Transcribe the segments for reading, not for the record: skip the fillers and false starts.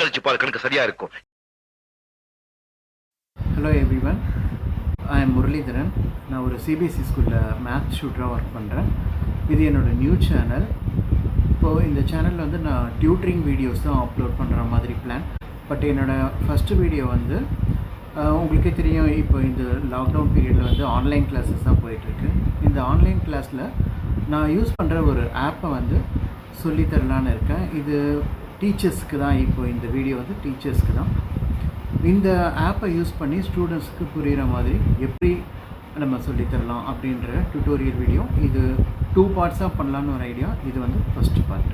கழிச்சு பாரு கணக்கு சரியா இருக்கும். Hello everyone, I am Muralidharan. நான் ஒரு சிபிஎஸ்சி ஸ்கூலில் மேத்ஸ் ஷூட்டராக ஒர்க் பண்ணுறேன். இது என்னோடய நியூ சேனல். இப்போது இந்த சேனலில் வந்து நான் டியூட்டரிங் வீடியோஸ் தான் அப்லோட் பண்ணுற மாதிரி பிளான். பட் என்னோடய ஃபஸ்ட்டு வீடியோ வந்து உங்களுக்கே தெரியும், இப்போ இந்த லாக்டவுன் பீரியடில் வந்து ஆன்லைன் கிளாஸஸ் தான் போயிட்டுருக்கு. இந்த ஆன்லைன் கிளாஸில் நான் யூஸ் பண்ணுற ஒரு ஆப்பை வந்து சொல்லித்தரலான்னு இருக்கேன். இது டீச்சர்ஸ்க்கு தான். இப்போது இந்த வீடியோ வந்து டீச்சர்ஸ்க்கு தான். இந்த ஆப்பை யூஸ் பண்ணி ஸ்டூடெண்ட்ஸ்க்கு புரிகிற மாதிரி எப்படி நம்ம சொல்லித்தரலாம் அப்படின்ற டியூட்டோரியல் வீடியோ. இது 2 பார்ட்ஸாக பண்ணலான்னு ஒரு ஐடியா. இது வந்து ஃபஸ்ட் பார்ட்.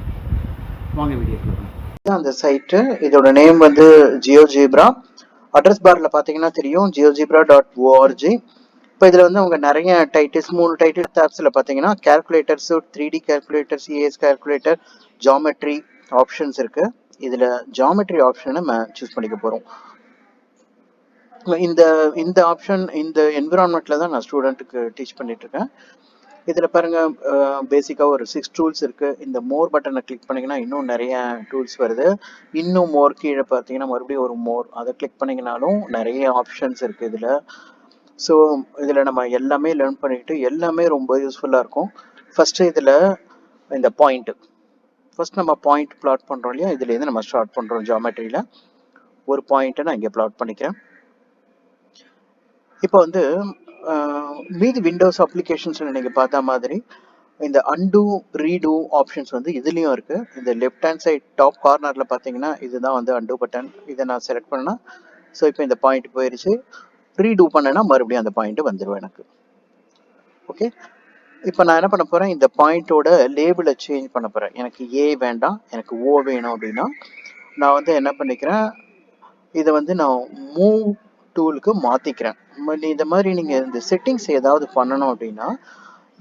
வாங்க வீடியோ கொடுக்கலாம். அந்த சைட்டு இதோட நேம் வந்து ஜியோஜீப்ரா. அட்ரஸ் பாரில் பார்த்தீங்கன்னா தெரியும், geogebra.org. இப்போ இதில் வந்து அவங்க நிறைய டைட்டில்ஸ், 3 டைட்டில் ஆப்ஸில் பார்த்தீங்கன்னா calculators, 3D calculator, CAS calculator, geometry options இருக்குது. இதில் ஜாமெட்ரி ஆப்ஷனை நம்ம சூஸ் பண்ணிக்க போகிறோம். இந்த ஆப்ஷன் இந்த என்விரான்மெண்ட்டில் தான் நான் ஸ்டூடெண்ட்டுக்கு டீச் பண்ணிகிட்ருக்கேன். இதில் பாருங்கள், பேசிக்காக ஒரு 6 டூல்ஸ் இருக்குது. இந்த மோர் பட்டனை கிளிக் பண்ணிங்கன்னா இன்னும் நிறைய டூல்ஸ் வருது. இன்னும் மோர் கீழே பார்த்தீங்கன்னா மறுபடியும் ஒரு மோர், அதை கிளிக் பண்ணிங்கனாலும் நிறைய ஆப்ஷன்ஸ் இருக்குது இதில். ஸோ இதில் நம்ம எல்லாமே லேர்ன் பண்ணிக்கிட்டு எல்லாமே ரொம்ப யூஸ்ஃபுல்லாக இருக்கும். ஃபஸ்ட்டு இதில் இந்த பாயிண்ட்டு, ஃபஸ்ட் நம்ம பாயிண்ட் பிளாட் பண்ணுறோம் இல்லையா, இதுலேருந்து நம்ம ஸ்டார்ட் பண்ணுறோம். ஜாமெட்ரியில் ஒரு பாயிண்ட்டை நான் இங்கே பிளாட் பண்ணிக்கிறேன். இப்போ வந்து மீதி விண்டோஸ் அப்ளிகேஷன்ஸில் நீங்கள் பார்த்தா மாதிரி இந்த அன்டூ ரீடூ ஆப்ஷன்ஸ் வந்து இதுலேயும் இருக்குது. இந்த லெஃப்ட் ஹேண்ட் சைட் டாப் கார்னரில் பார்த்தீங்கன்னா இதுதான் வந்து அன்டூ பட்டன். இதை நான் செலக்ட் பண்ணேன்னா ஸோ இப்போ இந்த பாயிண்ட் போயிடுச்சு. ரீடூ பண்ணேன்னா மறுபடியும் அந்த பாயிண்ட்டு வந்துடும் எனக்கு. ஓகே, இப்போ நான் என்ன பண்ண போகிறேன், இந்த பாயிண்ட்டோட லேபிளை சேஞ்ச் பண்ண போகிறேன். எனக்கு ஏ வேண்டாம், எனக்கு ஓ வேணும் அப்படின்னா நான் வந்து என்ன பண்ணிக்கிறேன், இதை வந்து நான் மூவ் டூலுக்கு மாற்றிக்கிறேன். இந்த மாதிரி நீங்கள் இந்த செட்டிங்ஸ் ஏதாவது பண்ணணும் அப்படின்னா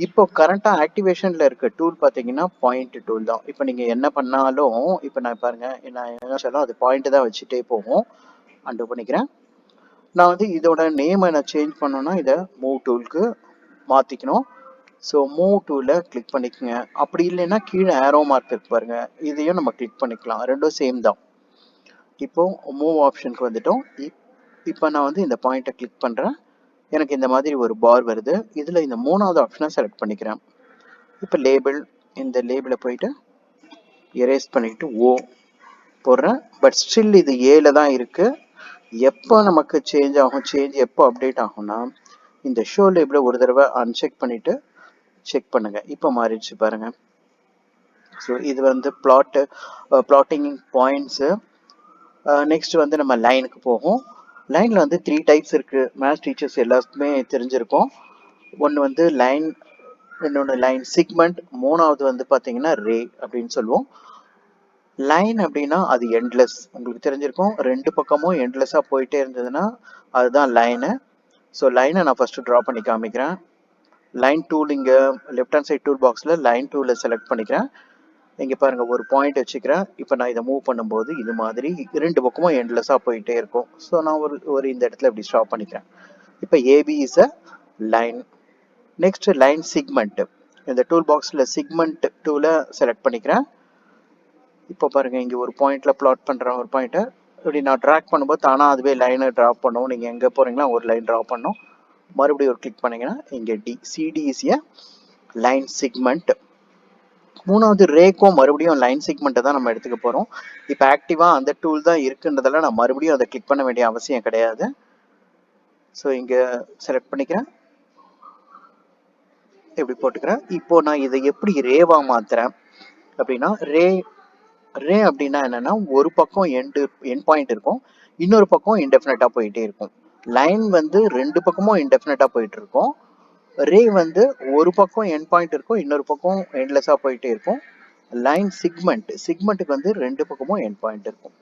இப்போ கரண்ட்டாக ஆக்டிவேஷனில் இருக்க டூல் பார்த்தீங்கன்னா பாயிண்ட் டூல் தான். இப்போ நீங்கள் என்ன பண்ணாலும், இப்போ நான் பாருங்கள், நான் என்ன சொன்னாலும் அது பாயிண்ட்டு தான் வச்சுட்டே போகும். அன்டூ பண்ணிக்கிறேன். நான் வந்து இதோட நேமை நான் சேஞ்ச் பண்ணோன்னா இதை மூவ் டூலுக்கு மாற்றிக்கணும். ஸோ மூவ் டூலில் கிளிக் பண்ணிக்கோங்க. அப்படி இல்லைன்னா கீழே ஆரோ மார்க் இருக்கு பாருங்கள், இதையும் நம்ம கிளிக் பண்ணிக்கலாம். ரெண்டும் சேம் தான். இப்போது மூவ் ஆப்ஷனுக்கு வந்துட்டோம். இப்போ நான் வந்து இந்த பாயிண்ட்டை கிளிக் பண்ணுறேன். எனக்கு இந்த மாதிரி ஒரு பார் வருது. இதில் இந்த 3வது ஆப்ஷனை செலக்ட் பண்ணிக்கிறேன். இப்போ லேபிள், இந்த லேபிளை போயிட்டு எரேஸ் பண்ணிட்டு ஓ போடுறேன். பட் ஸ்டில் இது ஏல தான் இருக்குது. எப்போ நமக்கு சேஞ்ச் ஆகும், சேஞ்ச் எப்போ அப்டேட் ஆகும்னா இந்த ஷோ லேபிளை ஒரு தடவை அன்செக் பண்ணிவிட்டு செக் பண்ணுங்கள். இப்போ மாறிடுச்சு பாருங்கள். ஸோ இது வந்து பிளாட்டிங் பாயிண்ட்ஸு. நெக்ஸ்ட் வந்து நம்ம லைனுக்கு போகும். லைனில் வந்து 3 டைப்ஸ் இருக்குது. மேத்ஸ் டீச்சர்ஸ் எல்லாருக்குமே தெரிஞ்சிருக்கும். ஒன்று வந்து லைன், இன்னொன்று லைன் சிக்மெண்ட், 3வது வந்து பார்த்தீங்கன்னா ரே அப்படின்னு சொல்லுவோம். லைன் அப்படின்னா அது எண்ட்லெஸ், உங்களுக்கு தெரிஞ்சிருக்கும். 2 பக்கமும் எண்ட்லெஸ்ஸாக போயிட்டே இருந்ததுன்னா அதுதான் லைனு. ஸோ லைனை நான் ஃபஸ்ட்டு ட்ரா பண்ணி காமிக்கிறேன். லைன் டூல் இங்கே லெஃப்ட் ஹேண்ட் சைட் டூல் பாக்ஸில் லைன் டூலில் செலக்ட் பண்ணிக்கிறேன். இங்கே பாருங்கள், ஒரு பாயிண்ட் வச்சுக்கிறேன். இப்போ நான் இதை மூவ் பண்ணும்போது இது மாதிரி 2 பக்கமும் எண்ட்லெஸ்ஸாக போயிட்டே இருக்கும். ஸோ நான் ஒரு இந்த இடத்துல இப்படி ஸ்டாப் பண்ணிக்கிறேன். இப்போ AB is a line. Next line segment, இந்த டூல் பாக்ஸில் சிக்மெண்ட் டூலை செலக்ட் பண்ணிக்கிறேன். இப்போ பாருங்கள், இங்கே ஒரு பாயிண்டில் பிளாட் பண்ணுறேன். ஒரு பாயிண்ட்டை இப்படி நான் ட்ராக் பண்ணும்போது தானாக அதுவே லைனை ட்ராப் பண்ணும். நீங்கள் எங்கே போகிறீங்களா ஒரு லைன் ட்ரா பண்ணும். மறுபடியும் ஒரு கிளிக் பண்ணிங்கன்னா இங்கே CD is a line segment. 3வது ரேக்கும் மறுபடியும் லைன் செக்மெண்ட்டை தான் நம்ம எடுத்துக்க போகிறோம். இப்போ ஆக்டிவாக அந்த டூல் தான் இருக்குன்றதால நான் மறுபடியும் அதை கிளிக் பண்ண வேண்டிய அவசியம் கிடையாது. ஸோ இங்கே செலக்ட் பண்ணிக்கிறேன், எப்படி போட்டுக்கிறேன். இப்போது நான் இதை எப்படி ரேவாக மாற்றுறேன் அப்படின்னா, ரே அப்படின்னா என்னென்னா ஒரு பக்கம் எண்ட் பாயிண்ட் இருக்கும், இன்னொரு பக்கம் இன்டெஃபினட்டாக போயிட்டே இருக்கும். லைன் வந்து 2 பக்கமும் இன்டெஃபினட்டாக போயிட்டு இருக்கும். ரே வந்து ஒரு பக்கம் எண்ட் பாயிண்ட் இருக்கும், இன்னொரு பக்கம் எண்ட்லெஸ்ஸாக போயிட்டே இருக்கும். லைன் சிக்மெண்ட்டுக்கு வந்து 2 பக்கமும் எண்ட் பாயிண்ட் இருக்கும்.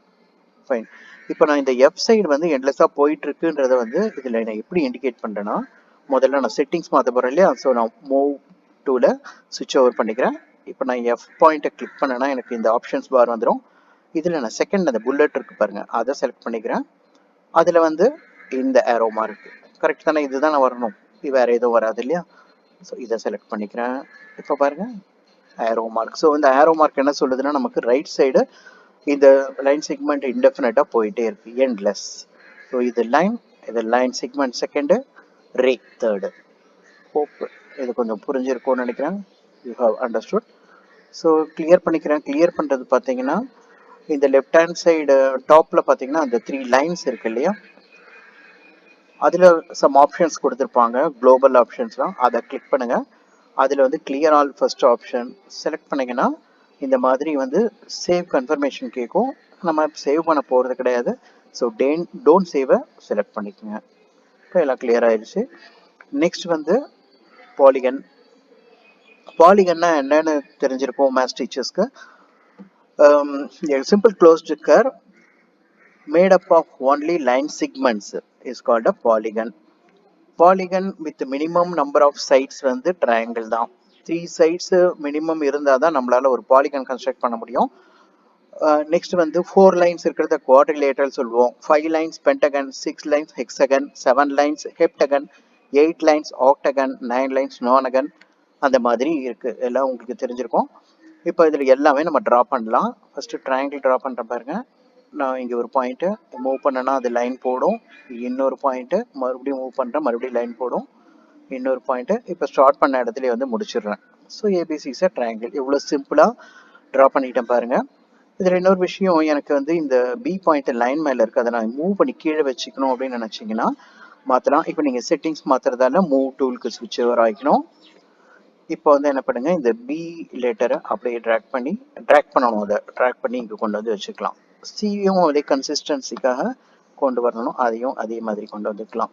ஃபைன். இப்போ நான் இந்த எஃப் சைடு வந்து எண்ட்லெஸ்ஸாக போயிட்டு இருக்குன்றத வந்து இதில் நான் எப்படி இண்டிகேட் பண்ணுறேன்னா, முதல்ல நான் செட்டிங்ஸ் மாற்ற போகிறேன் இல்லையா. ஸோ நான் மூவ் டூவில் சுவிட்ச் ஓவர் பண்ணிக்கிறேன். இப்போ நான் எஃப் பாயிண்ட்டை கிளிக் பண்ணேன்னா எனக்கு இந்த ஆப்ஷன்ஸ் பார் வந்துடும். இதில் நான் செகண்ட் அந்த புல்லட் இருக்கு பாருங்கள், அதை செலக்ட் பண்ணிக்கிறேன். அதில் வந்து இந்த ஏரோ மார்க் கரெக்ட் தானே, இதுதான் நான் வரணும், வேறு எதுவும் வராது இல்லையா. ஸோ இதை செலக்ட் பண்ணிக்கிறேன். இப்போ பாருங்கள் ஏரோ மார்க். ஸோ இந்த ஏரோ மார்க் என்ன சொல்லுதுன்னா, நமக்கு ரைட் சைடு இந்த லைன் செக்மெண்ட் இன்டெஃபினட்டாக போயிட்டே இருக்கு, எண்ட்லெஸ். ஸோ இது line segment second, ray third. Hope இது கொஞ்சம் புரிஞ்சிருக்கும்னு நினைக்கிறேன். You have understood. So clear பண்ணிக்கிறேன். கிளியர் பண்ணுறது பார்த்தீங்கன்னா இந்த லெஃப்ட் ஹேண்ட் சைடு டாப்பில் பார்த்தீங்கன்னா அந்த 3 லைன்ஸ் இருக்கு இல்லையா, அதில் சம் ஆப்ஷன்ஸ் கொடுத்துருப்பாங்க, குளோபல் ஆப்ஷன்ஸ்லாம். அதை கிளிக் பண்ணுங்கள். அதில் வந்து clear all first option select பண்ணிங்கன்னா இந்த மாதிரி வந்து சேவ் கன்ஃபர்மேஷன் கேட்கும். நம்ம சேவ் பண்ண போகிறது கிடையாது. ஸோ டோன்ட் சேவை செலக்ட் பண்ணிக்கோங்க. இப்போ எல்லாம் கிளியர் ஆயிடுச்சு. நெக்ஸ்ட் வந்து பாலிகன். பாலிகன்னா என்னன்னு தெரிஞ்சிருக்கும் மேத்ஸ் டீச்சர்ஸ்க்கு. Simple closed curve made up of only line segments is called a polygon. Polygon with minimum number of sides வந்து triangle தான். 3 sides minimum இருந்தால் தான் நம்மளால ஒரு polygon construct பண்ண முடியும். நெக்ஸ்ட் வந்து 4 லைன்ஸ் இருக்கிறத குவாட்ரிலேட்டரல் சொல்லுவோம். 5 lines pentagon, 6 lines hexagon, 7 lines heptagon, 8 lines octagon, 9 lines nonagon. அந்த மாதிரி இருக்கு, எல்லாம் உங்களுக்கு தெரிஞ்சிருக்கும். இப்போ இதில் எல்லாமே நம்ம ட்ரா பண்ணலாம். ஃபஸ்ட்டு ட்ரையாங்கிள் ட்ரா பண்ணுற பாருங்க. நான் இங்கே ஒரு பாயிண்ட்டு மூவ் பண்ணேன்னா அது லைன் போடும். இன்னொரு பாயிண்ட்டு மறுபடியும் மூவ் பண்ணுறேன், மறுபடியும் லைன் போடும். இன்னொரு பாயிண்ட்டு இப்போ ஸ்டார்ட் பண்ண இடத்துல வந்து முடிச்சிடுறேன். So ABC is triangle. இவ்வளோ சிம்பிளாக ட்ரா பண்ணிட்டேன் பாருங்கள். இதில் இன்னொரு விஷயம், எனக்கு வந்து இந்த பி பாயிண்ட் லைன் மேலே இருக்குது, அதை நான் மூவ் பண்ணி கீழே வச்சுக்கணும் அப்படின்னு நினச்சிங்கன்னா மாற்றலாம். இப்போ நீங்கள் செட்டிங்ஸ் மாற்றுறதால மூவ் டூலுக்கு ஸ்விட்ச் ஓவர் ஆகிக்கணும். இப்போ வந்து என்ன பண்ணுங்க, இந்த பி லெட்டரை அப்படியே ட்ராக் பண்ணணும். அதை ட்ராக் பண்ணி இங்கே கொண்டு வந்து வச்சுக்கலாம். சியும் அதே கன்சிஸ்டன்சிக்காக கொண்டு வரணும், அதையும் அதே மாதிரி கொண்டு வந்துக்கலாம்.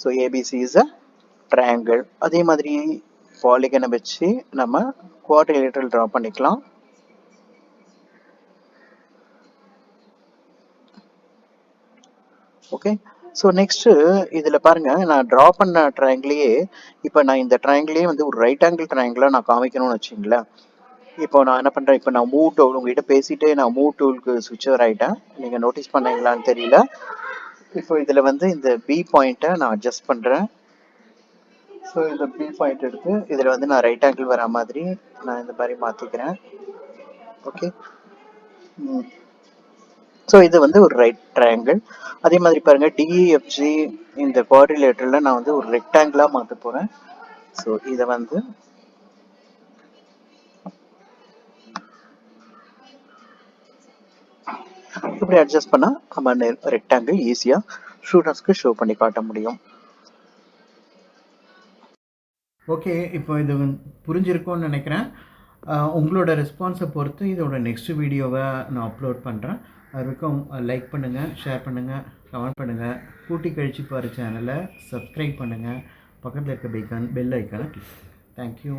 So ABC is a triangle. அதே மாதிரி பாலிகனை வச்சு நம்ம குவாட்ரிலேட்டரல் ட்ரா பண்ணிக்கலாம். ஓகே. ஸோ நெக்ஸ்ட்டு இதில் பாருங்கள், நான் ட்ரா பண்ண ட்ரையாங்கிளையே இப்போ நான் இந்த ட்ரையாங்கிளையே வந்து ஒரு ரைட் ஆங்கிள் ட்ரையாங்கிளாக நான் காமிக்கணும்னு வச்சிங்களேன். இப்போ நான் என்ன பண்ணுறேன், இப்போ நான் மூவ் டூல் உங்ககிட்ட பேசிகிட்டே நான் மூவ் டூலுக்கு ஸ்விட்ச் ஓவர் ஆகிட்டேன். நீங்கள் நோட்டீஸ் பண்ணீங்களான்னு தெரியல. இப்போ இதில் வந்து இந்த பி பாயிண்ட்டை நான் அட்ஜஸ்ட் பண்ணுறேன். ஸோ இந்த பி பாயிண்ட் எடுத்து இதில் வந்து நான் ரைட் ஆங்கிள் வர மாதிரி நான் இந்த மாதிரி மாற்றிக்கிறேன். ஓகே. ஸோ இது வந்து ஒரு ரைட் ட்ரையாங்கிள். அதே மாதிரி பாருங்கள், டிஇஎஃப்ஜி இந்த குவாட்ரிலேட்டரில் நான் வந்து ஒரு ரெக்டாங்கிளாக மாற்ற போகிறேன். ஸோ இதை வந்து இப்படி அட்ஜஸ்ட் பண்ணால் நம்ம ரெக்டாங்கிள் ஈஸியாக ஸ்டூடெண்ட்ஸ்க்கு ஷோ பண்ணி காட்ட முடியும். ஓகே, இப்போ இது புரிஞ்சிருக்கும்னு நினைக்கிறேன். உங்களோட ரெஸ்பான்ஸை பொறுத்து இதோட நெக்ஸ்ட் வீடியோவை நான் அப்லோட் பண்ணுறேன். அது வரைக்கும் லைக் பண்ணுங்கள், ஷேர் பண்ணுங்கள், கமெண்ட் பண்ணுங்கள். கூட்டி கழிச்சு பாரு சேனலை சப்ஸ்கிரைப் பண்ணுங்கள். பக்கத்தில் இருக்க பெல் ஐக்கானை கிளிக். தேங்க்யூ.